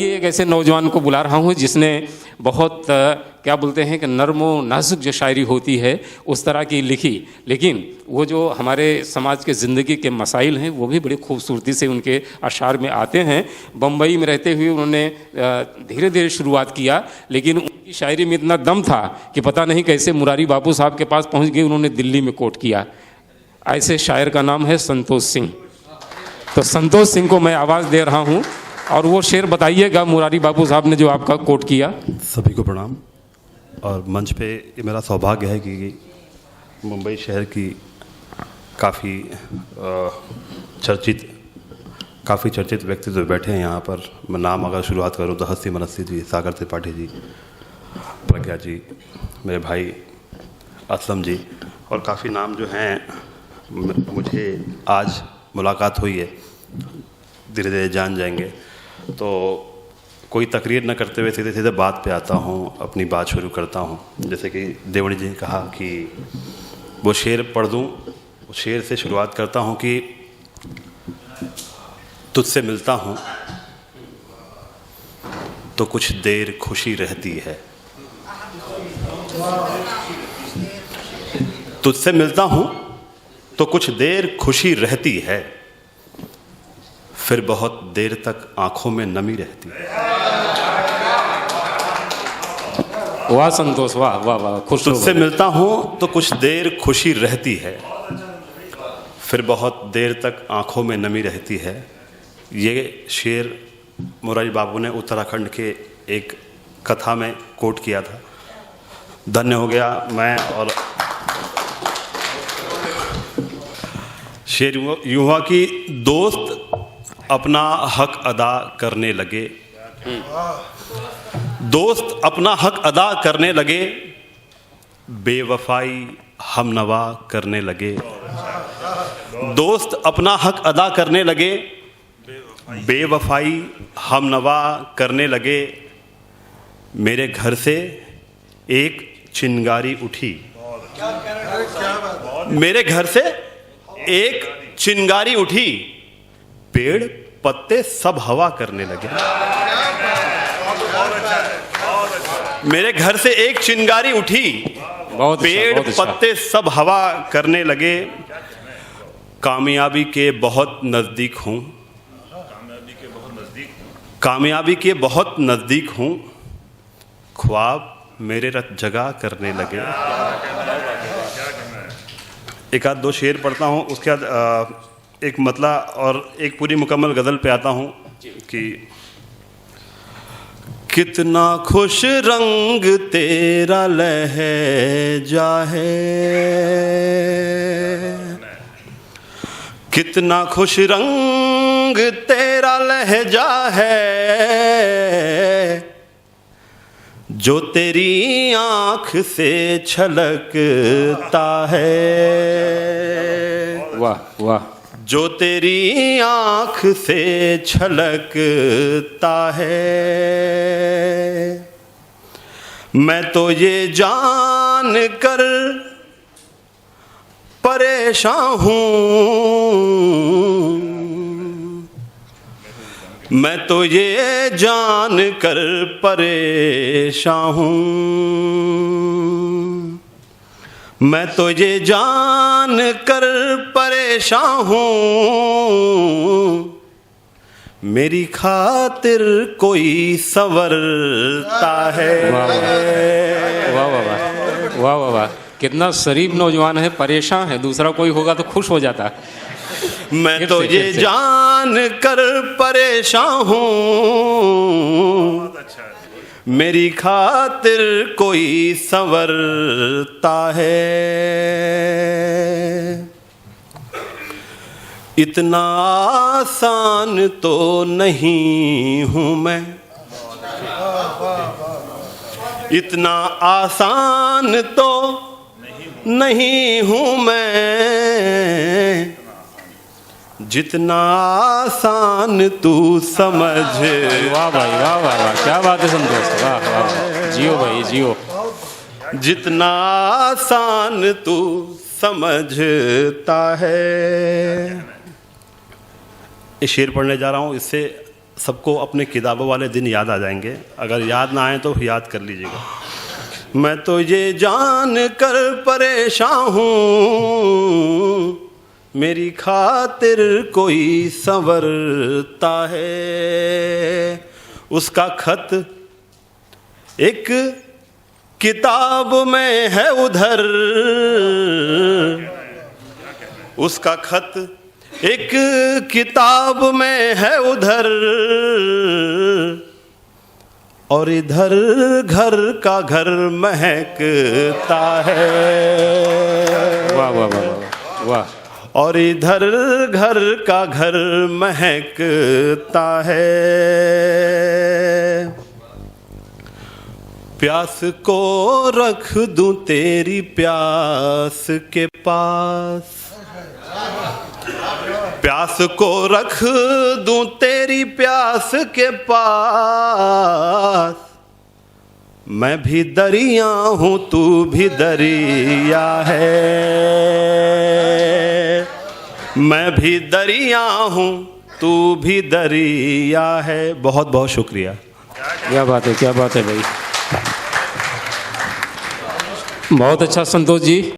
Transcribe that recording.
आइए एक ऐसे नौजवान को बुला रहा हूँ जिसने बहुत क्या बोलते हैं कि नर्मो नाजुक जो शायरी होती है उस तरह की लिखी, लेकिन वो जो हमारे समाज के ज़िंदगी के मसाइल हैं वो भी बड़ी खूबसूरती से उनके अशार में आते हैं। बम्बई में रहते हुए उन्होंने धीरे धीरे शुरुआत किया, लेकिन उनकी शायरी में इतना दम था कि पता नहीं कैसे मुरारी बापू साहब के पास पहुँच गए, उन्होंने दिल्ली में कोट किया। ऐसे शायर का नाम है संतोष सिंह। तो संतोष सिंह को मैं आवाज़ दे रहा हूँ और वो शेर बताइएगा मुरारी बापू साहब ने जो आपका कोट किया। सभी को प्रणाम। और मंच पे ये मेरा सौभाग्य है कि मुंबई शहर की काफ़ी चर्चित व्यक्ति जो बैठे हैं यहाँ पर। मैं नाम अगर शुरुआत करूँ तो हस्ती मनस्सी जी, सागर त्रिपाठी जी, प्रज्ञा जी, मेरे भाई असलम जी, और काफ़ी नाम जो हैं मुझे आज मुलाकात हुई है, धीरे धीरे जान जाएंगे। तो कोई तकरीर न करते हुए सीधे सीधे बात पे आता हूँ, अपनी बात शुरू करता हूँ। जैसे कि देवणी जी ने कहा कि वो शेर पढ़ दूँ, उस शेर से शुरुआत करता हूँ कि तुझसे मिलता हूँ तो कुछ देर खुशी रहती है, तुझसे मिलता हूँ तो कुछ देर खुशी रहती है, फिर बहुत देर तक आंखों में नमी रहती है। वाह संतोष, वाह वाह वाह, खुश। तुझसे मिलता हूँ तो कुछ देर खुशी रहती है, फिर बहुत देर तक आंखों में नमी रहती है। ये शेर मुरारी बाबू ने उत्तराखंड के एक कथा में कोट किया था। धन्य हो गया मैं। और शेर यूँ हुआ कि दोस्त अपना हक अदा करने लगे, दोस्त अपना हक अदा करने लगे, बेवफाई हमनवा करने लगे। दोस्त अपना हक अदा करने लगे, बेवफाई हमनवा करने लगे। मेरे घर से एक चिंगारी उठी, मेरे घर से एक चिंगारी उठी, पेड़ पत्ते सब हवा करने लगे। मेरे घर से एक चिंगारी उठी, पेड़ पत्ते सब हवा करने लगे। कामयाबी के बहुत नज़दीक हूँ, कामयाबी के बहुत नज़दीक हूँ, ख्वाब मेरे रत जगा करने लगे। एक आध दो शेर पढ़ता हूँ, उसके बाद एक मतला और एक पूरी मुकम्मल गज़ल पे आता हूँ कि कितना खुश रंग तेरा लहजा है, कितना खुश रंग तेरा लहजा है, जो तेरी आँख से छलकता है। वाह वाह। जो तेरी आँख से छलकता है। मैं तो ये जान कर परेशान हूँ, मैं तो ये जान कर परेशान हूँ, मैं तो ये जान कर परेशान हूँ, मेरी खातिर कोई संवरता है। वाह वाह वाह वाह वाह वाह, कितना शरीफ नौजवान है, परेशान है, दूसरा कोई होगा तो खुश हो जाता। मैं तो ये जान कर परेशान हूँ, मेरी खातिर कोई संवरता है। इतना आसान तो नहीं हूँ मैं, इतना आसान तो नहीं हूँ मैं, जितना आसान तू समझ। वाह भाई वाह वाह वाह, क्या बात है संतोष, वाह वाह, जियो भाई जियो। जितना आसान तू समझता है। ये शेर पढ़ने जा रहा हूँ, इससे सबको अपने किताबों वाले दिन याद आ जाएंगे, अगर याद ना आए तो याद कर लीजिएगा। मैं तो ये जान कर परेशान हूँ मेरी खातिर कोई संवरता है, उसका खत एक किताब में है उधर, उसका खत एक किताब में है उधर, और इधर घर का घर महकता है। वाह वाह वाह वाह। और इधर घर का घर महकता है। प्यास को रख दूं तेरी प्यास के पास, प्यास को रख दूं तेरी प्यास के पास, मैं भी दरिया हूँ तू भी दरिया है, मैं भी दरिया हूँ तू भी दरिया है। बहुत बहुत शुक्रिया। क्या बात है, क्या बात है भाई, बहुत अच्छा संतोष जी।